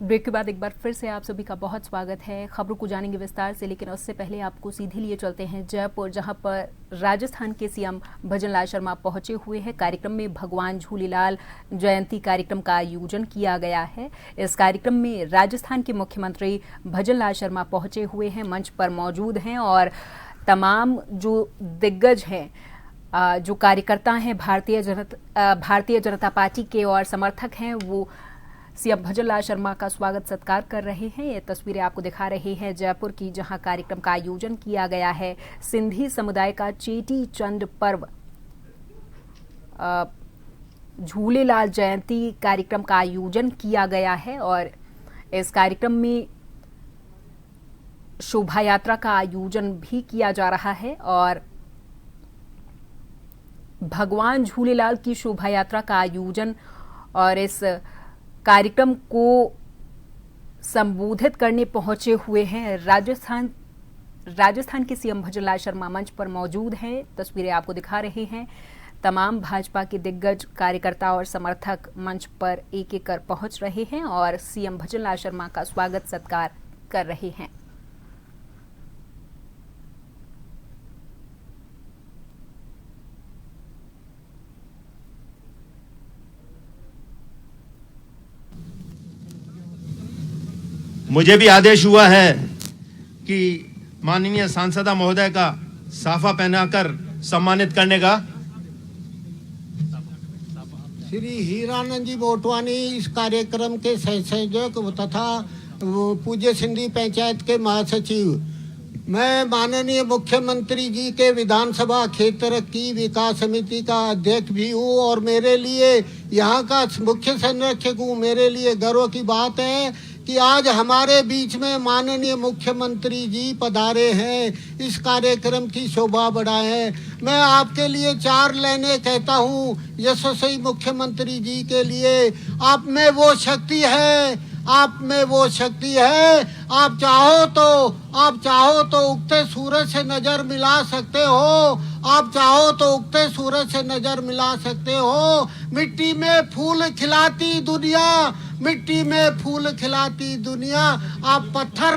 Break के बाद एक बार फिर से आप सभी का बहुत स्वागत है। खबरों को जानेंगे विस्तार से, लेकिन उससे पहले आपको सीधे लिए चलते हैं जयपुर, जहां पर राजस्थान के सीएम भजनलाल शर्मा पहुंचे हुए हैं। कार्यक्रम में भगवान झूलेलाल जयंती कार्यक्रम का आयोजन किया गया है। इस कार्यक्रम में राजस्थान के मुख्यमंत्री भजनलाल शर्मा पहुंचे हुए हैं, मंच पर मौजूद हैं और तमाम जो दिग्गज हैं, जो कार्यकर्ता हैं भारतीय जनता पार्टी के और समर्थक हैं, वो सीएम भजनलाल शर्मा का स्वागत सत्कार कर रहे हैं। ये तस्वीरें आपको दिखा रहे हैं जयपुर की, जहां कार्यक्रम का आयोजन किया गया है। सिंधी समुदाय का चेटी चंड पर्व झूलेलाल जयंती कार्यक्रम का आयोजन किया गया है और इस कार्यक्रम में शोभा यात्रा का आयोजन भी किया जा रहा है और भगवान झूलेलाल की शोभा यात्रा का आयोजन और इस कार्यक्रम को संबोधित करने पहुंचे हुए हैं राजस्थान के सीएम भजनलाल शर्मा मंच पर मौजूद हैं। तस्वीरें आपको दिखा रहे हैं। तमाम भाजपा के दिग्गज कार्यकर्ता और समर्थक मंच पर एक एक कर पहुंच रहे हैं और सीएम भजनलाल शर्मा का स्वागत सत्कार कर रहे हैं। मुझे भी आदेश हुआ है कि माननीय सांसद महोदय का साफा पहनाकर सम्मानित करने का। श्री हीरानंद जी मोटवानी इस कार्यक्रम के संयोजक तथा पूज्य सिंधी पंचायत के महासचिव। मैं माननीय मुख्यमंत्री जी के विधानसभा क्षेत्र की विकास समिति का अध्यक्ष भी हूँ और मेरे लिए यहाँ का मुख्य संरक्षक हूँ। मेरे लिए गर्व की बात है कि आज हमारे बीच में माननीय मुख्यमंत्री जी पधारे हैं, इस कार्यक्रम की शोभा बढ़ाए। मैं आपके लिए 4 लाइनें कहता हूँ यशस्वी मुख्यमंत्री जी के लिए। आप में वो शक्ति है, आप में वो शक्ति है। आप चाहो तो उगते सूरज से नजर मिला सकते हो। आप चाहो तो उगते सूरज से नजर मिला सकते हो। मिट्टी में फूल खिलाती दुनिया, मिट्टी में फूल खिलाती दुनिया। आप पत्थर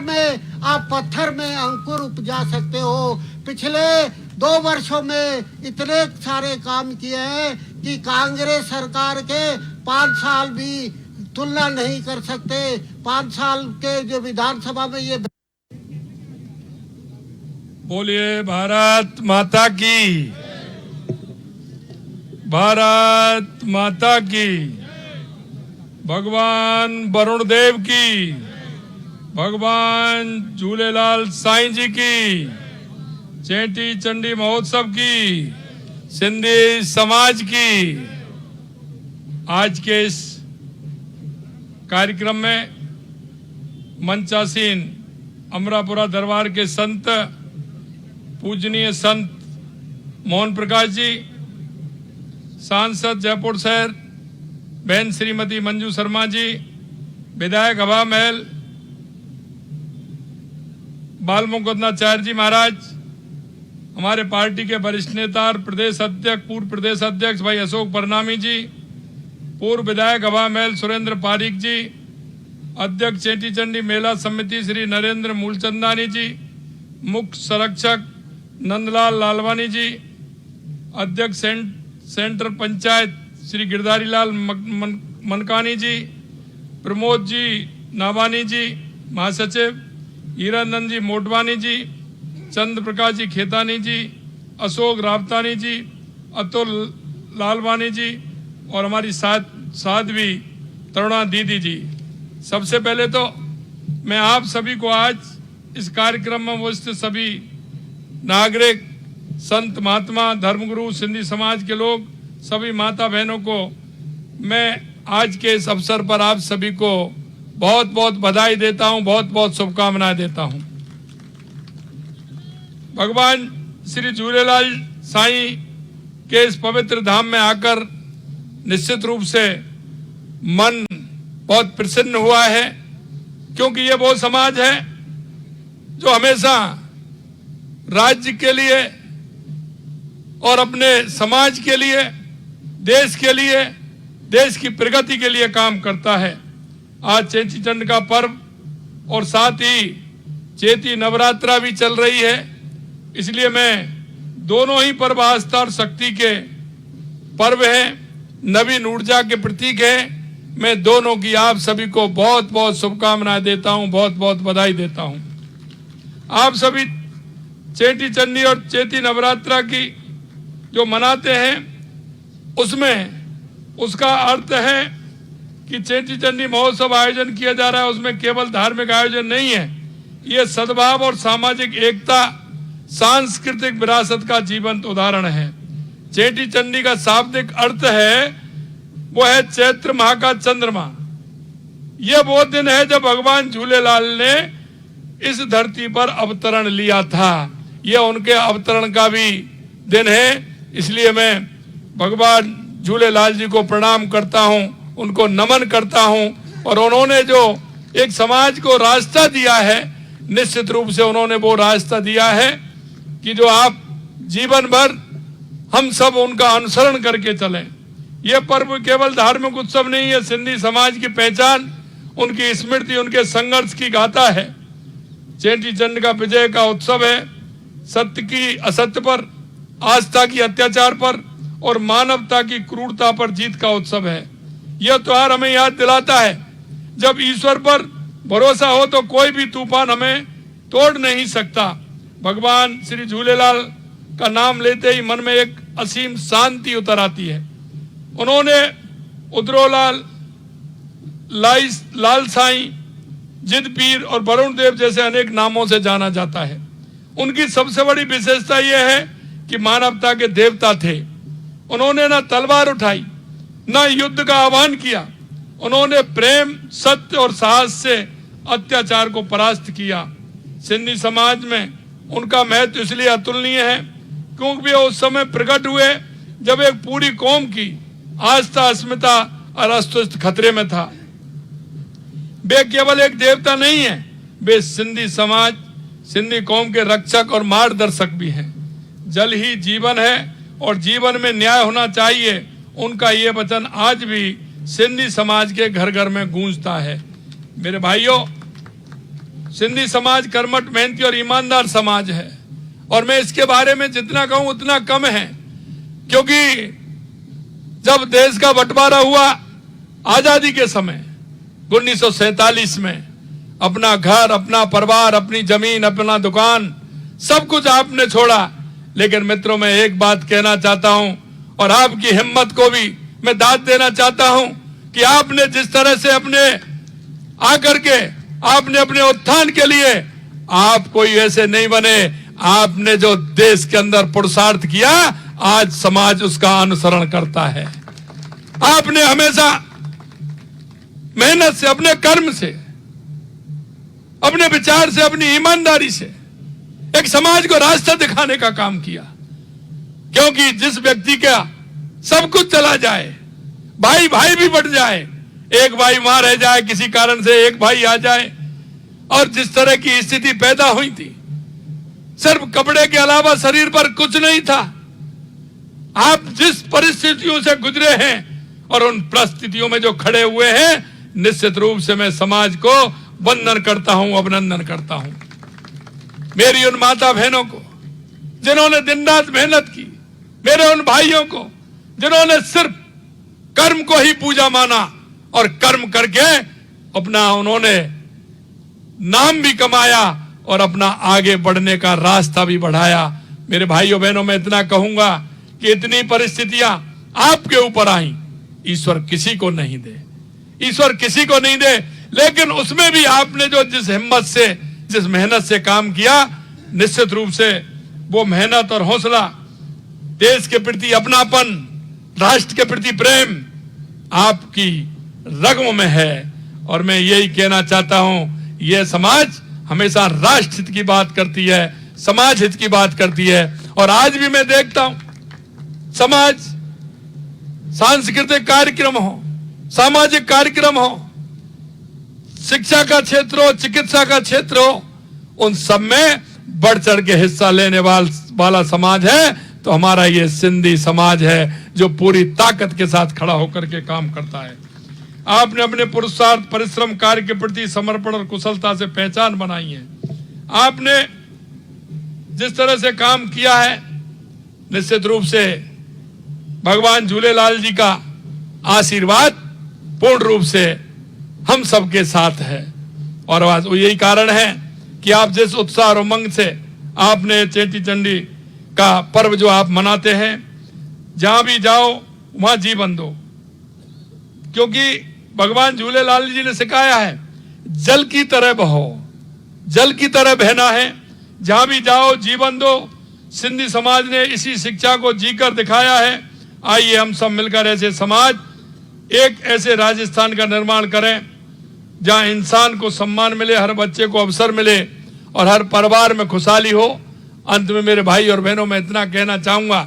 में अंकुर उपजा सकते हो। पिछले 2 वर्षों में इतने सारे काम किए हैं कि कांग्रेस सरकार के 5 साल भी तुलना नहीं कर सकते। 5 साल के जो विधानसभा में ये। बोलिए भारत माता की, भारत माता की। भगवान वरुण देव की, भगवान झूलेलाल साईं जी की, चेटी चंडी महोत्सव की, सिंधी समाज की। आज के इस कार्यक्रम में मंचासीन अमरापुरा दरबार के संत पूजनीय संत मोहन प्रकाश जी, सांसद जयपुर शहर बहन श्रीमती मंजू शर्मा जी, विधायक हवा महल बाल मुकुंदाचार्य जी महाराज, हमारे पार्टी के वरिष्ठ नेता और पूर्व प्रदेश अध्यक्ष भाई अशोक परनामी जी, पूर्व विधायक हवा महल सुरेंद्र पारीक जी, अध्यक्ष चेटी चंडी मेला समिति श्री नरेंद्र मूलचंदानी जी, मुख्य संरक्षक नंदलाल लालवानी जी, अध्यक्ष सेंट्रल पंचायत श्री गिरधारी लाल मनकानी जी, प्रमोद जी नावानी जी, महासचिव हीरानंद जी मोटवानी जी, चंद्र प्रकाश जी खेतानी जी, अशोक रावतानी जी, अतुल लालवानी जी और हमारी साध्वी तरुणा दीदी जी। सबसे पहले तो मैं आप सभी को आज इस कार्यक्रम में उपस्थित सभी नागरिक, संत महात्मा, धर्मगुरु, सिंधी समाज के लोग, सभी माता बहनों को मैं आज के इस अवसर पर आप सभी को बहुत बहुत बधाई देता हूं, बहुत बहुत शुभकामनाएं देता हूं। भगवान श्री झूलेलाल साईं के इस पवित्र धाम में आकर निश्चित रूप से मन बहुत प्रसन्न हुआ है, क्योंकि ये वो समाज है जो हमेशा राज्य के लिए और अपने समाज के लिए, देश के लिए, देश की प्रगति के लिए काम करता है। आज चेटी चंड का पर्व और साथ ही चैती नवरात्रा भी चल रही है, इसलिए मैं दोनों ही पर्व आस्था और शक्ति के पर्व है, नवीन ऊर्जा के प्रतीक है। मैं दोनों की आप सभी को बहुत बहुत शुभकामनाएं देता हूं, बहुत बहुत बधाई देता हूं। आप सभी चेटी चंडी और चैती नवरात्रा की जो मनाते हैं, उसमें उसका अर्थ है कि चेटी चंडी महोत्सव आयोजन किया जा रहा है, उसमें केवल धार्मिक आयोजन नहीं है, ये सद्भाव और सामाजिक एकता, सांस्कृतिक विरासत का जीवंत उदाहरण है। चेटी चंडी का शाब्दिक अर्थ है, वो है चैत्र माह का चंद्रमा। यह वो दिन है जब भगवान झूलेलाल ने इस धरती पर अवतरण लिया था। यह उनके अवतरण का भी दिन है, इसलिए मैं भगवान झूलेलाल जी को प्रणाम करता हूं, उनको नमन करता हूं। और उन्होंने जो एक समाज को रास्ता दिया है, निश्चित रूप से उन्होंने वो रास्ता दिया है कि जो आप जीवन भर हम सब उनका अनुसरण करके चलें। यह पर्व केवल धार्मिक उत्सव नहीं है, सिंधी समाज की पहचान, उनकी स्मृति, उनके संघर्ष की गाथा है। चेटी चंड का विजय का उत्सव है, सत्य की असत्य पर, आस्था की अत्याचार पर और मानवता की क्रूरता पर जीत का उत्सव है। यह त्योहार हमें याद दिलाता है, जब ईश्वर पर भरोसा हो तो कोई भी तूफान हमें तोड़ नहीं सकता। भगवान श्री झूलेलाल का नाम लेते ही मन में एक असीम शांति उतर आती है। उन्होंने उदरोलाल, लाल साईं, जिद पीर और वरुण देव जैसे अनेक नामों से जाना जाता है। उनकी सबसे बड़ी विशेषता यह है कि मानवता के देवता थे। उन्होंने ना तलवार उठाई, ना युद्ध का आह्वान किया, उन्होंने प्रेम, सत्य और साहस से अत्याचार को परास्त किया। सिंधी समाज में उनका महत्व इसलिए अतुलनीय है क्योंकि वे उस समय प्रकट हुए जब एक पूरी कौम की आस्था, अस्मिता और अस्तित्व खतरे में था। वे केवल एक देवता नहीं है, वे सिंधी समाज, सिंधी कौम के रक्षक और मार्गदर्शक भी हैं। जल ही जीवन है और जीवन में न्याय होना चाहिए, उनका ये वचन आज भी सिंधी समाज के घर घर में गूंजता है। मेरे भाइयों, सिंधी समाज कर्मठ, मेहनती और ईमानदार समाज है और मैं इसके बारे में जितना कहूं उतना कम है, क्योंकि जब देश का बंटवारा हुआ आजादी के समय 1947 में, अपना घर, अपना परिवार, अपनी जमीन, अपना दुकान, सब कुछ आपने छोड़ा। लेकिन मित्रों, मैं एक बात कहना चाहता हूं और आपकी हिम्मत को भी मैं दाद देना चाहता हूं कि आपने जिस तरह से अपने आकर के आपने अपने उत्थान के लिए, आप कोई ऐसे नहीं बने, आपने जो देश के अंदर पुरुषार्थ किया, आज समाज उसका अनुसरण करता है। आपने हमेशा मेहनत से, अपने कर्म से, अपने विचार से, अपनी ईमानदारी से एक समाज को रास्ता दिखाने का काम किया। क्योंकि जिस व्यक्ति का सब कुछ चला जाए, भाई भाई भी बढ़ जाए, एक भाई वहां रह जाए, किसी कारण से एक भाई आ जाए, और जिस तरह की स्थिति पैदा हुई थी, सिर्फ कपड़े के अलावा शरीर पर कुछ नहीं था। आप जिस परिस्थितियों से गुजरे हैं और उन परिस्थितियों में जो खड़े हुए हैं, निश्चित रूप से मैं समाज को वंदन करता हूं, अभिनंदन करता हूं। मेरी उन माता बहनों को जिन्होंने दिन रात मेहनत की, मेरे उन भाइयों को जिन्होंने सिर्फ कर्म को ही पूजा माना और कर्म करके अपना उन्होंने नाम भी कमाया और अपना आगे बढ़ने का रास्ता भी बढ़ाया। मेरे भाइयों बहनों, मैं इतना कहूंगा कि इतनी परिस्थितियां आपके ऊपर आई, ईश्वर किसी को नहीं दे, ईश्वर किसी को नहीं दे, लेकिन उसमें भी आपने जो जिस हिम्मत से, जिस मेहनत से काम किया, निश्चित रूप से वो मेहनत और हौसला, देश के प्रति अपनापन, राष्ट्र के प्रति प्रेम आपकी रगों में है। और मैं यही कहना चाहता हूं, यह समाज हमेशा राष्ट्र हित की बात करती है, समाज हित की बात करती है। और आज भी मैं देखता हूं, समाज, सांस्कृतिक कार्यक्रम हो, सामाजिक कार्यक्रम हो, शिक्षा का क्षेत्र हो, चिकित्सा का क्षेत्र हो, उन सब में बढ़ चढ़ के हिस्सा लेने वाला समाज है तो हमारा ये सिंधी समाज है, जो पूरी ताकत के साथ खड़ा होकर के काम करता है। आपने अपने पुरुषार्थ, परिश्रम, कार्य के प्रति समर्पण और कुशलता से पहचान बनाई है। आपने जिस तरह से काम किया है, निश्चित रूप से भगवान झूलेलाल जी का आशीर्वाद पूर्ण रूप से हम सबके साथ है। और यही कारण है कि आप जिस उत्साह और उमंग से आपने चेटी चंडी का पर्व जो आप मनाते हैं, जहां भी जाओ वहां जीवन दो, क्योंकि भगवान झूलेलाल जी ने सिखाया है जल की तरह बहो, जल की तरह बहना है। जहां भी जाओ जीवन दो। सिंधी समाज ने इसी शिक्षा को जीकर दिखाया है। आइए हम सब मिलकर ऐसे समाज, एक ऐसे राजस्थान का निर्माण करें जहां इंसान को सम्मान मिले, हर बच्चे को अवसर मिले और हर परिवार में खुशहाली हो। अंत में मेरे भाई और बहनों, मैं इतना कहना चाहूंगा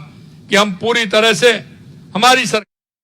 कि हम पूरी तरह से हमारी सरकार